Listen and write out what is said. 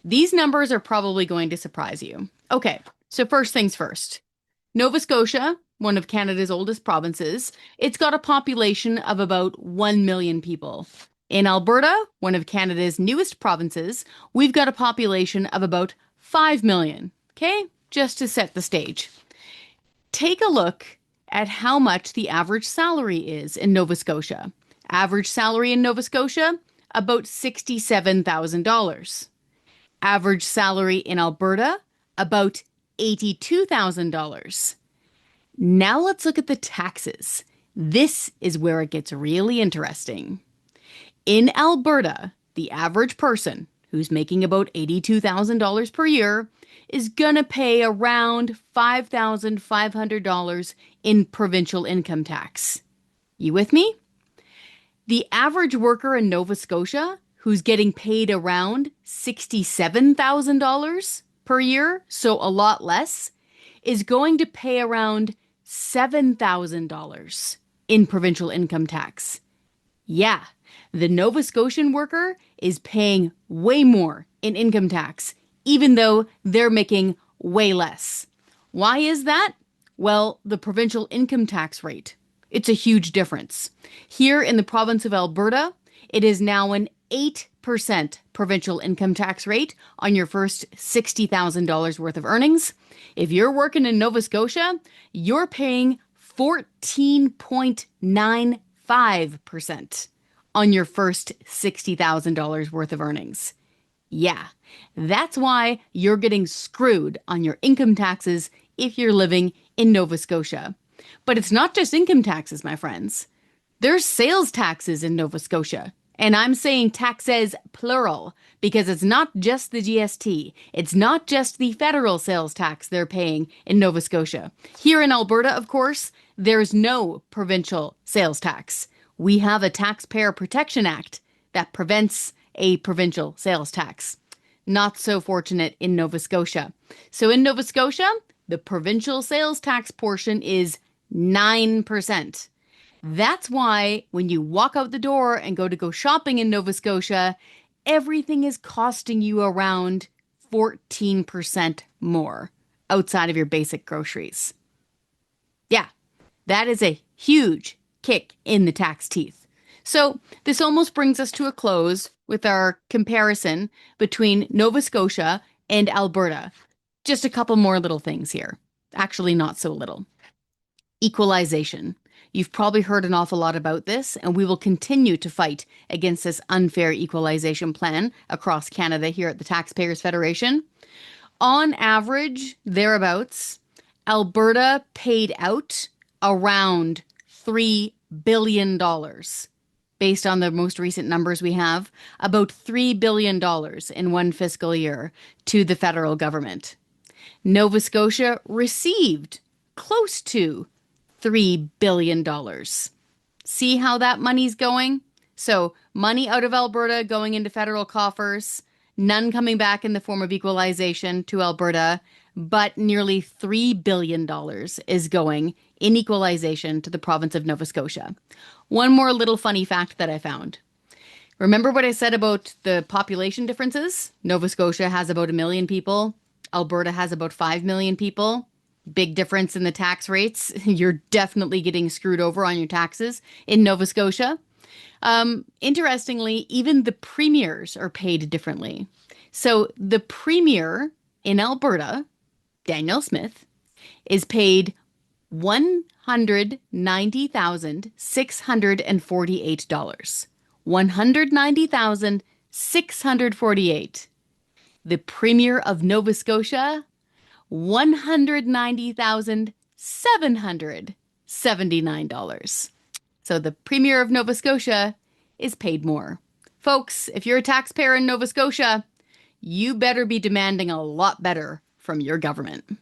These numbers are probably going to surprise you. Okay, so first things first. Nova Scotia, one of Canada's oldest provinces, it's got a population of about 1 million people. In Alberta, one of Canada's newest provinces, we've got a population of about 5 million. Okay, just to set the stage. Take a look at how much the average salary is in Nova Scotia. Average salary in Nova Scotia, about $67,000. Average salary in Alberta, about $82,000. Now let's look at the taxes. This is where it gets really interesting. In Alberta, the average person who's making about $82,000 per year is gonna pay around $5,500 in provincial income tax. You with me? The average worker in Nova Scotia, who's getting paid around $67,000 per year, so a lot less, is going to pay around $7,000 in provincial income tax. Yeah, the Nova Scotian worker is paying way more in income tax, even though they're making way less. Why is that? Well, the provincial income tax rate. It's a huge difference. Here in the province of Alberta, it is now an 8% provincial income tax rate on your first $60,000 worth of earnings. If you're working in Nova Scotia, you're paying 14.95% on your first $60,000 worth of earnings. Yeah, that's why you're getting screwed on your income taxes if you're living in Nova Scotia. But it's not just income taxes, my friends. There's sales taxes in Nova Scotia. And I'm saying taxes plural because it's not just the GST. It's not just the federal sales tax they're paying in Nova Scotia. Here in Alberta, of course, there's no provincial sales tax. We have a Taxpayer Protection Act that prevents a provincial sales tax. Not so fortunate in Nova Scotia. So in Nova Scotia, the provincial sales tax portion is 9%. That's why when you walk out the door and go shopping in Nova Scotia, everything is costing you around 14% more outside of your basic groceries. Yeah, that is a huge kick in the tax teeth. So this almost brings us to a close with our comparison between Nova Scotia and Alberta. Just a couple more little things here. Actually, not so little. Equalization. You've probably heard an awful lot about this, and we will continue to fight against this unfair equalization plan across Canada here at the Taxpayers Federation. On average, thereabouts, Alberta paid out around $3 billion. Based on the most recent numbers we have, about $3 billion in one fiscal year to the federal government. Nova Scotia received close to $3 billion. See how that money's going? So money out of Alberta going into federal coffers, none coming back in the form of equalization to Alberta, but nearly $3 billion is going in equalization to the province of Nova Scotia. One more little funny fact that I found. Remember what I said about the population differences? Nova Scotia has about 1 million people. Alberta has about 5 million people. Big difference in the tax rates. You're definitely getting screwed over on your taxes in Nova Scotia. Interestingly, even the premiers are paid differently. So the premier in Alberta, Danielle Smith, is paid $190,648. $190,648. The premier of Nova Scotia, $190,779. So the Premier of Nova Scotia is paid more. Folks, if you're a taxpayer in Nova Scotia, you better be demanding a lot better from your government.